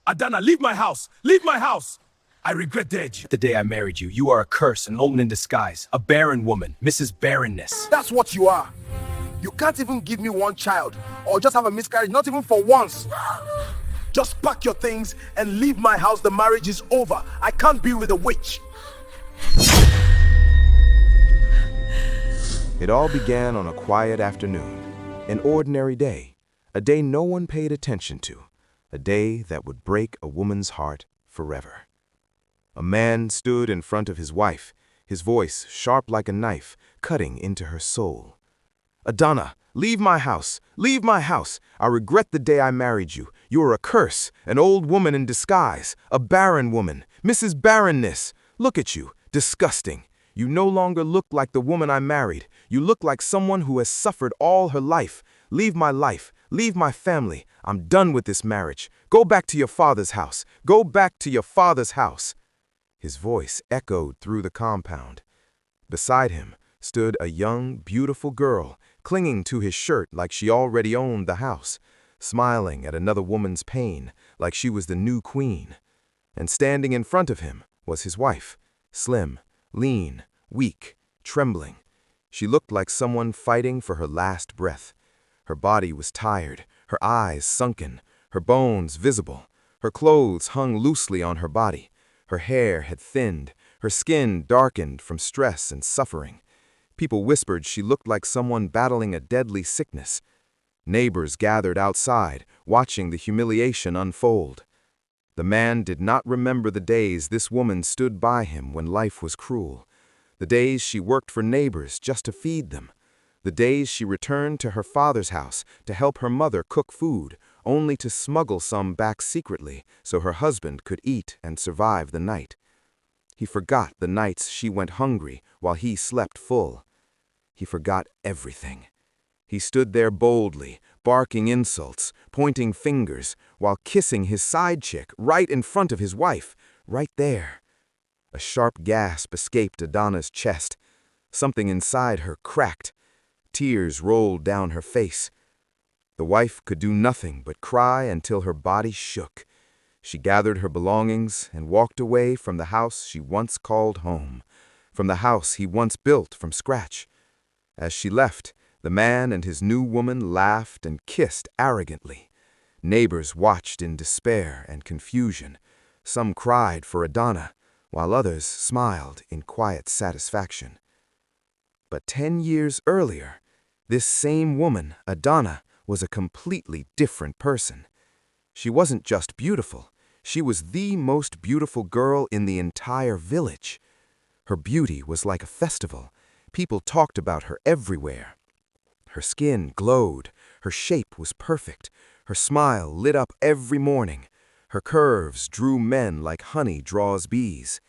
Adana, leave my house! Leave my house! I regret the day I married you. You are a curse, an omen in disguise, a barren woman, Mrs. Barrenness. That's what you are. You can't even give me one child or just have a miscarriage, not even for once. Just pack your things and leave my house. The marriage is over. I can't be with a witch. It all began on a quiet afternoon, an ordinary day, a day no one paid attention to, a day that would break a woman's heart forever. A man stood in front of his wife, his voice sharp like a knife, cutting into her soul. "Adana, leave my house! Leave my house! I regret the day I married you. You are a curse, an old woman in disguise, a barren woman, Mrs. Barrenness. Look at you, disgusting. You no longer look like the woman I married. You look like someone who has suffered all her life. Leave my life. Leave my family. I'm done with this marriage. Go back to your father's house. Go back to your father's house." His voice echoed through the compound. Beside him stood a young, beautiful girl, clinging to his shirt like she already owned the house, smiling at another woman's pain like she was the new queen. And standing in front of him was his wife, slim, lean, weak, trembling. She looked like someone fighting for her last breath. Her body was tired, her eyes sunken, her bones visible. Her clothes hung loosely on her body. Her hair had thinned, her skin darkened from stress and suffering. People whispered she looked like someone battling a deadly sickness. Neighbors gathered outside, watching the humiliation unfold. The man did not remember the days this woman stood by him when life was cruel, the days she worked for neighbors just to feed them, the days she returned to her father's house to help her mother cook food, only to smuggle some back secretly so her husband could eat and survive the night. He forgot the nights she went hungry while he slept full. He forgot everything. He stood there boldly, barking insults, pointing fingers, while kissing his side chick right in front of his wife, right there. A sharp gasp escaped Adana's chest. Something inside her cracked. Tears rolled down her face. The wife could do nothing but cry until her body shook. She gathered her belongings and walked away from the house she once called home, from the house he once built from scratch. As she left, the man and his new woman laughed and kissed arrogantly. Neighbors watched in despair and confusion. Some cried for Adana, while others smiled in quiet satisfaction. But 10 years earlier, this same woman, Adana, was a completely different person. She wasn't just beautiful, she was the most beautiful girl in the entire village. Her beauty was like a festival. People talked about her everywhere. Her skin glowed, her shape was perfect, her smile lit up every morning. Her curves drew men like honey draws bees.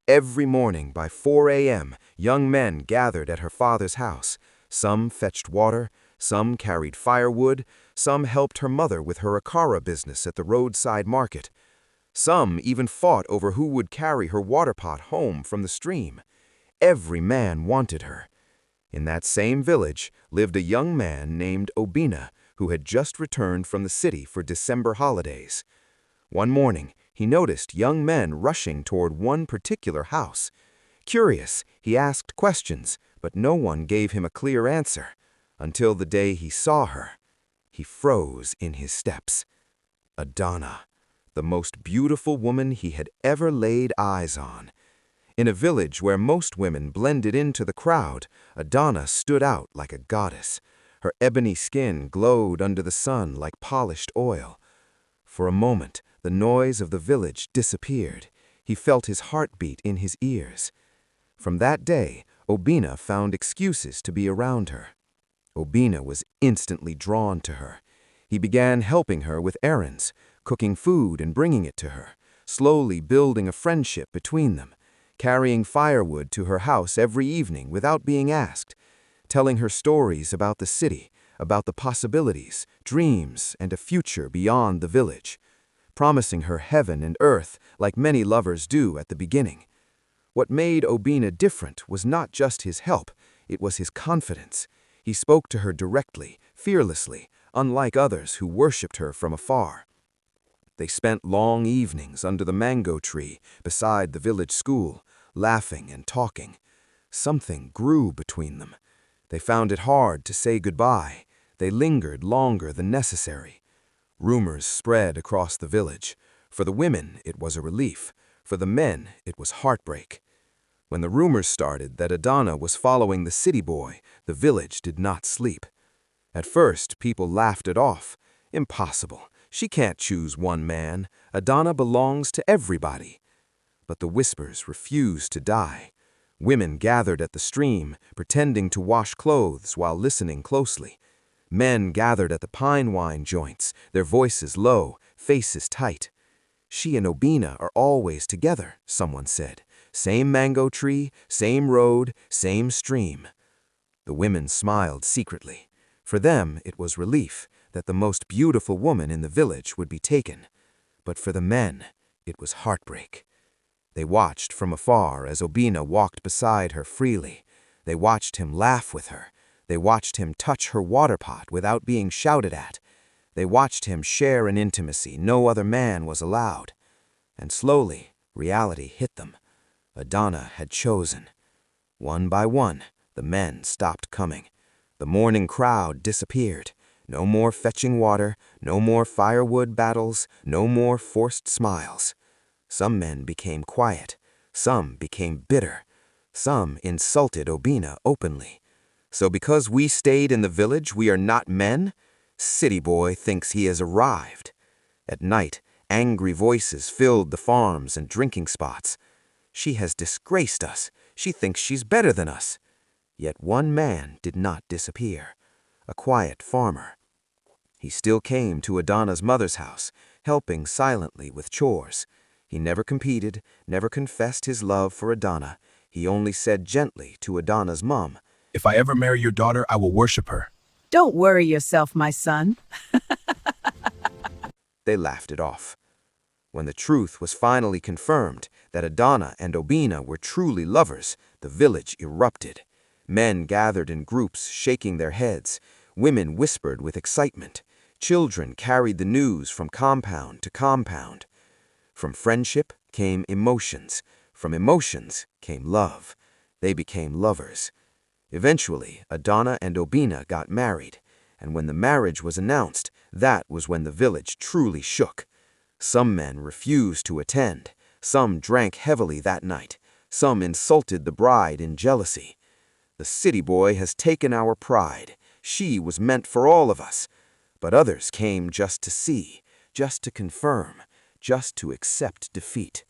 Every morning by 4 a.m., young men gathered at her father's house. Some fetched water, some carried firewood, some helped her mother with her akara business at the roadside market. Some even fought over who would carry her water pot home from the stream. Every man wanted her. In that same village lived a young man named Obina, who had just returned from the city for December holidays. One morning, he noticed young men rushing toward one particular house. Curious, he asked questions, but no one gave him a clear answer. Until the day he saw her, he froze in his steps. Adana, the most beautiful woman he had ever laid eyes on. In a village where most women blended into the crowd, Adana stood out like a goddess. Her ebony skin glowed under the sun like polished oil. For a moment, the noise of the village disappeared. He felt his heartbeat in his ears. From that day, Obina found excuses to be around her. Obina was instantly drawn to her. He began helping her with errands, cooking food and bringing it to her, slowly building a friendship between them, carrying firewood to her house every evening without being asked, telling her stories about the city, about the possibilities, dreams, and a future beyond the village, promising her heaven and earth like many lovers do at the beginning. What made Obina different was not just his help, it was his confidence. He spoke to her directly, fearlessly, unlike others who worshipped her from afar. They spent long evenings under the mango tree beside the village school, laughing and talking. Something grew between them. They found it hard to say goodbye. They lingered longer than necessary. Rumors spread across the village. For the women, it was a relief. For the men, it was heartbreak. When the rumors started that Adana was following the city boy, the village did not sleep. At first, people laughed it off. Impossible. She can't choose one man. Adana belongs to everybody. But the whispers refused to die. Women gathered at the stream, pretending to wash clothes while listening closely. Men gathered at the pine wine joints, their voices low, faces tight. She and Obina are always together, someone said. Same mango tree, same road, same stream. The women smiled secretly. For them, it was relief that the most beautiful woman in the village would be taken. But for the men, it was heartbreak. They watched from afar as Obina walked beside her freely. They watched him laugh with her. They watched him touch her water pot without being shouted at. They watched him share an intimacy no other man was allowed. And slowly, reality hit them. Adana had chosen. One by one, the men stopped coming. The morning crowd disappeared. No more fetching water, no more firewood battles, no more forced smiles. Some men became quiet. Some became bitter. Some insulted Obina openly. So because we stayed in the village, we are not men? City boy thinks he has arrived. At night, angry voices filled the farms and drinking spots. She has disgraced us. She thinks she's better than us. Yet one man did not disappear. A quiet farmer. He still came to Adana's mother's house, helping silently with chores. He never competed, never confessed his love for Adana. He only said gently to Adana's mom, If I ever marry your daughter, I will worship her. Don't worry yourself, my son. They laughed it off. When the truth was finally confirmed that Adana and Obina were truly lovers, the village erupted. Men gathered in groups, shaking their heads. Women whispered with excitement. Children carried the news from compound to compound. From friendship came emotions. From emotions came love. They became lovers. Eventually, Adana and Obina got married, and when the marriage was announced, that was when the village truly shook. Some men refused to attend. Some drank heavily that night. Some insulted the bride in jealousy. The city boy has taken our pride. She was meant for all of us. But others came just to see, just to confirm, just to accept defeat.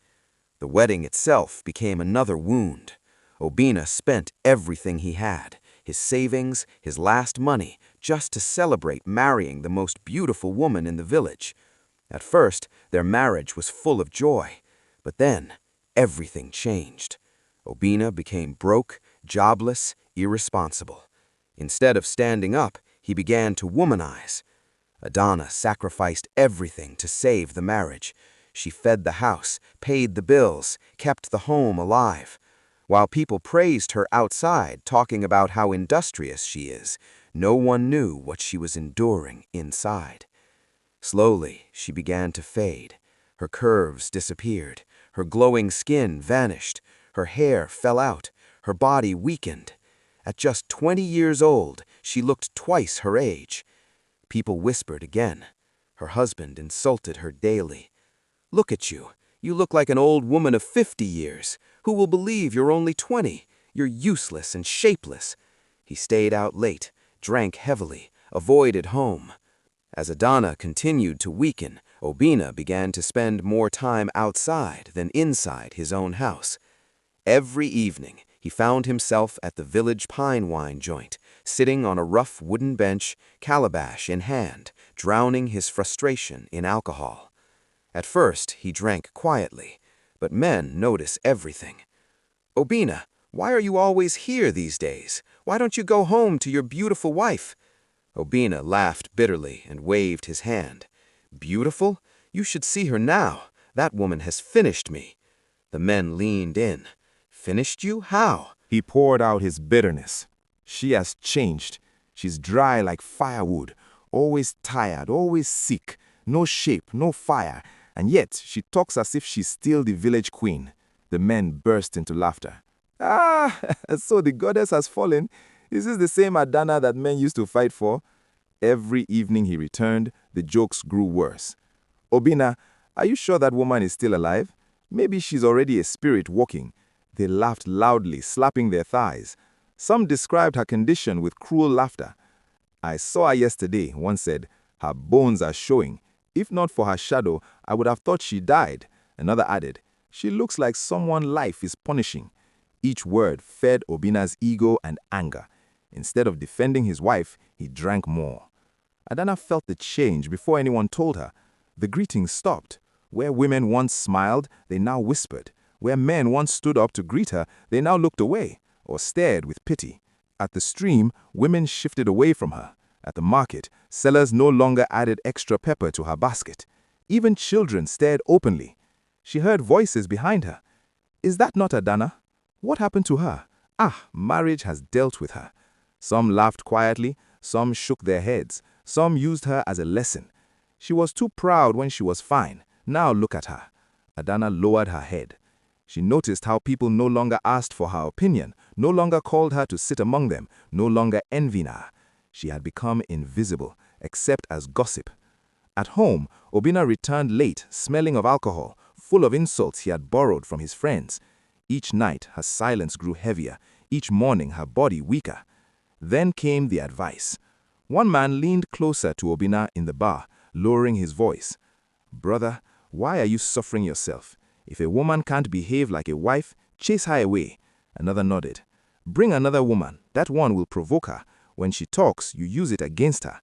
The wedding itself became another wound. Obina spent everything he had, his savings, his last money, just to celebrate marrying the most beautiful woman in the village. At first, their marriage was full of joy, but then everything changed. Obina became broke, jobless, irresponsible. Instead of standing up, he began to womanize. Adana sacrificed everything to save the marriage. She fed the house, paid the bills, kept the home alive. While people praised her outside, talking about how industrious she is, no one knew what she was enduring inside. Slowly, she began to fade. Her curves disappeared. Her glowing skin vanished. Her hair fell out. Her body weakened. At just 20 years old, she looked twice her age. People whispered again. Her husband insulted her daily. Look at you. You look like an old woman of 50 years. Who will believe you're only 20? You're useless and shapeless. He stayed out late, drank heavily, avoided home. As Adana continued to weaken, Obina began to spend more time outside than inside his own house. Every evening, he found himself at the village pine wine joint, sitting on a rough wooden bench, calabash in hand, drowning his frustration in alcohol. At first, he drank quietly, but men notice everything. Obina, why are you always here these days? Why don't you go home to your beautiful wife? Obina laughed bitterly and waved his hand. Beautiful? You should see her now. That woman has finished me. The men leaned in. Finished you? How? He poured out his bitterness. She has changed. She's dry like firewood, always tired, always sick, no shape, no fire, and yet she talks as if she's still the village queen. The men burst into laughter. Ah, so the goddess has fallen. Is this the same Adana that men used to fight for? Every evening he returned, the jokes grew worse. Obina, are you sure that woman is still alive? Maybe she's already a spirit walking. They laughed loudly, slapping their thighs. Some described her condition with cruel laughter. I saw her yesterday, one said. Her bones are showing. If not for her shadow, I would have thought she died. Another added, she looks like someone life is punishing. Each word fed Obina's ego and anger. Instead of defending his wife, he drank more. Adana felt the change before anyone told her. The greetings stopped. Where women once smiled, they now whispered. Where men once stood up to greet her, they now looked away or stared with pity. At the stream, women shifted away from her. At the market, sellers no longer added extra pepper to her basket. Even children stared openly. She heard voices behind her. Is that not Adana? What happened to her? Ah, marriage has dealt with her. Some laughed quietly, some shook their heads, some used her as a lesson. She was too proud when she was fine. Now look at her. Adana lowered her head. She noticed how people no longer asked for her opinion, no longer called her to sit among them, no longer envied her. She had become invisible, except as gossip. At home, Obina returned late, smelling of alcohol, full of insults he had borrowed from his friends. Each night, her silence grew heavier, each morning her body weaker. Then came the advice. One man leaned closer to Obina in the bar, lowering his voice. Brother, why are you suffering yourself? If a woman can't behave like a wife, chase her away. Another nodded. Bring another woman, that one will provoke her. When she talks, you use it against her.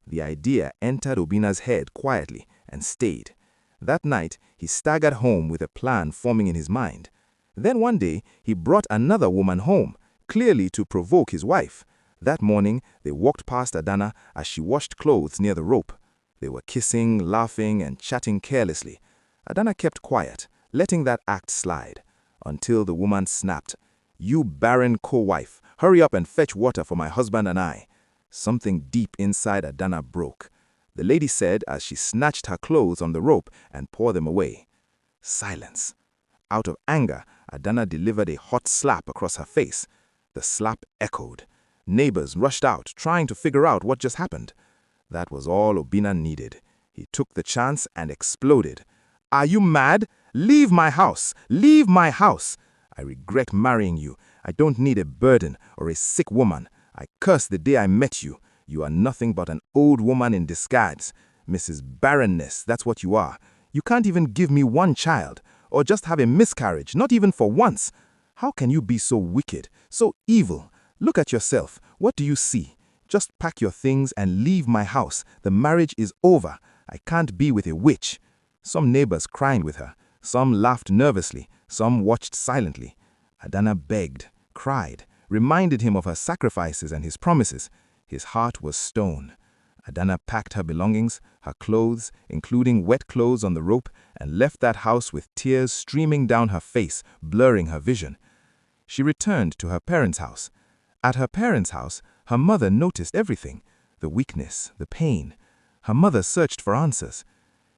The idea entered Obina's head quietly and stayed. That night, he staggered home with a plan forming in his mind. Then one day, he brought another woman home, clearly to provoke his wife. That morning, they walked past Adana as she washed clothes near the rope. They were kissing, laughing, and chatting carelessly. Adana kept quiet, letting that act slide, until the woman snapped. You barren co-wife, hurry up and fetch water for my husband and I. Something deep inside Adana broke. The lady said as she snatched her clothes on the rope and poured them away. Silence. Out of anger, Adana delivered a hot slap across her face. The slap echoed. Neighbors rushed out, trying to figure out what just happened. That was all Obina needed. He took the chance and exploded. Are you mad? Leave my house! Leave my house! I regret marrying you. I don't need a burden or a sick woman. I curse the day I met you. You are nothing but an old woman in disguise. Mrs. Barrenness, that's what you are. You can't even give me one child, or just have a miscarriage, not even for once. How can you be so wicked, so evil? Look at yourself. What do you see? Just pack your things and leave my house. The marriage is over. I can't be with a witch. Some neighbors cried with her. Some laughed nervously. Some watched silently. Adana begged, cried, reminded him of her sacrifices and his promises. His heart was stone. Adana packed her belongings, her clothes, including wet clothes on the rope, and left that house with tears streaming down her face, blurring her vision. She returned to her parents' house. At her parents' house, her mother noticed everything, the weakness, the pain. Her mother searched for answers.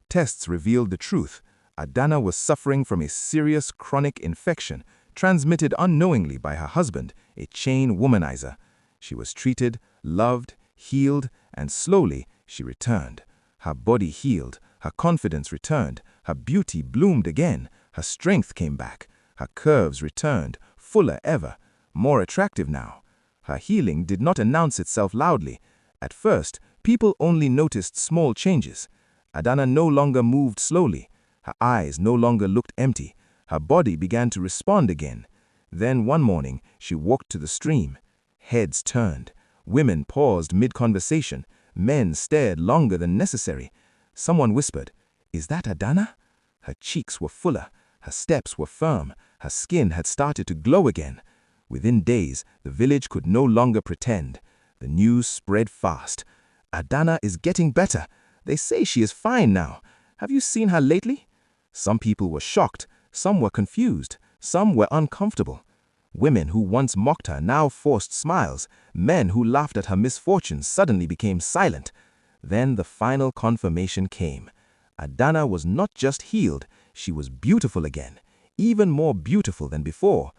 Tests revealed the truth. Adana was suffering from a serious chronic infection, transmitted unknowingly by her husband, a chain womanizer. She was treated, loved, healed, and slowly she returned. Her body healed, her confidence returned, her beauty bloomed again, her strength came back, her curves returned, fuller ever, more attractive now. Her healing did not announce itself loudly. At first, people only noticed small changes. Adana no longer moved slowly. Her eyes no longer looked empty. Her body began to respond again. Then one morning, she walked to the stream. Heads turned. Women paused mid-conversation. Men stared longer than necessary. Someone whispered, "Is that Adana?" Her cheeks were fuller. Her steps were firm. Her skin had started to glow again. Within days, the village could no longer pretend. The news spread fast. Adana is getting better. They say she is fine now. Have you seen her lately? Some people were shocked. Some were confused. Some were uncomfortable. Women who once mocked her now forced smiles. Men who laughed at her misfortunes suddenly became silent. Then the final confirmation came. Adana was not just healed, she was beautiful again, even more beautiful than before.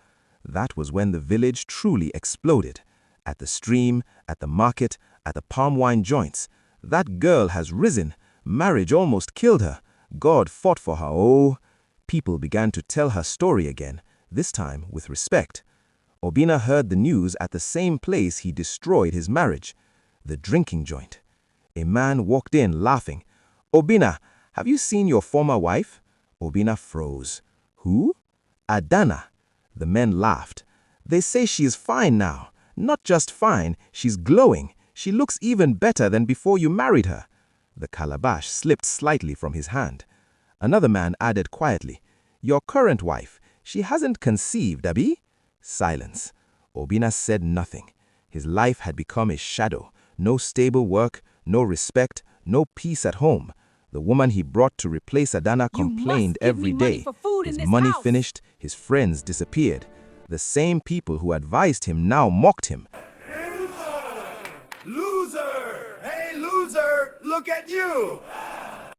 That was when the village truly exploded. At the stream, at the market, at the palm wine joints. That girl has risen. Marriage almost killed her. God fought for her. Oh, people began to tell her story again, this time with respect. Obina heard the news at the same place he destroyed his marriage, the drinking joint. A man walked in laughing. "Obina, have you seen your former wife?" Obina froze. "Who?" "Adana." The men laughed. "They say she is fine now. Not just fine, she's glowing. She looks even better than before you married her." The calabash slipped slightly from his hand. Another man added quietly, "Your current wife, she hasn't conceived, Abi?" Silence. Obina said nothing. His life had become a shadow. No stable work, no respect, no peace at home. The woman he brought to replace Adana complained every day. His money finished, his friends disappeared. The same people who advised him now mocked him. Loser! Hey, loser! Look at you!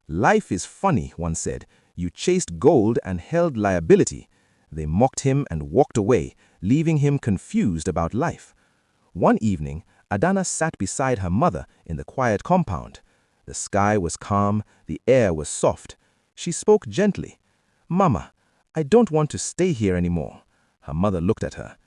"Life is funny," one said. "You chased gold and held liability." They mocked him and walked away, leaving him confused about life. One evening, Adana sat beside her mother in the quiet compound. The sky was calm, the air was soft. She spoke gently. "Mama, I don't want to stay here anymore." Her mother looked at her.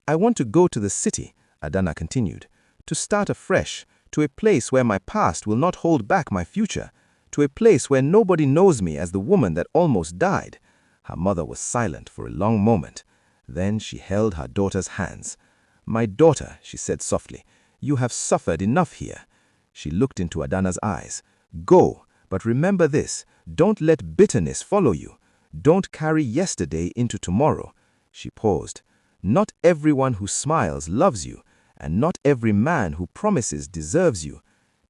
"I want to go to the city," Adana continued, "to start afresh, to a place where my past will not hold back my future, to a place where nobody knows me as the woman that almost died." Her mother was silent for a long moment. Then she held her daughter's hands. "My daughter," she said softly, "you have suffered enough here." She looked into Adana's eyes. "Go, but remember this, don't let bitterness follow you. Don't carry yesterday into tomorrow." She paused. "Not everyone who smiles loves you, and not every man who promises deserves you."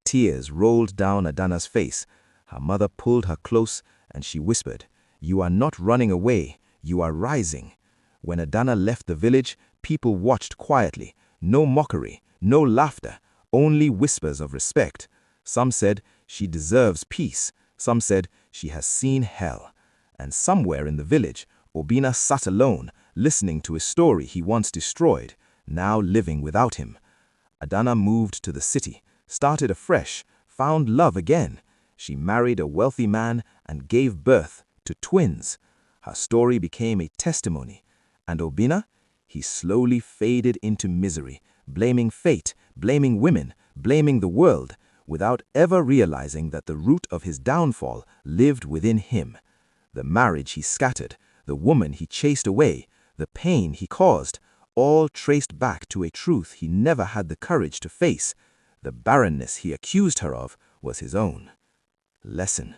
Tears rolled down Adana's face. Her mother pulled her close, and she whispered, "You are not running away, you are rising." When Adana left the village, people watched quietly. No mockery, no laughter, only whispers of respect. Some said, "She deserves peace." Some said, "She has seen hell." And somewhere in the village, Obina sat alone, listening to a story he once destroyed, now living without him. Adana moved to the city, started afresh, found love again. She married a wealthy man and gave birth to twins. Her story became a testimony. And Obina? He slowly faded into misery, blaming fate, blaming women, blaming the world, without ever realizing that the root of his downfall lived within him. The marriage he scattered, the woman he chased away, the pain he caused, all traced back to a truth he never had the courage to face. The barrenness he accused her of was his own. Lesson: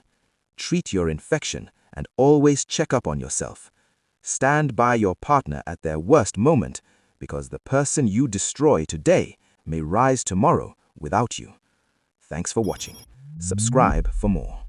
treat your infection and always check up on yourself. Stand by your partner at their worst moment, because the person you destroy today may rise tomorrow without you. Thanks for watching. Subscribe for more.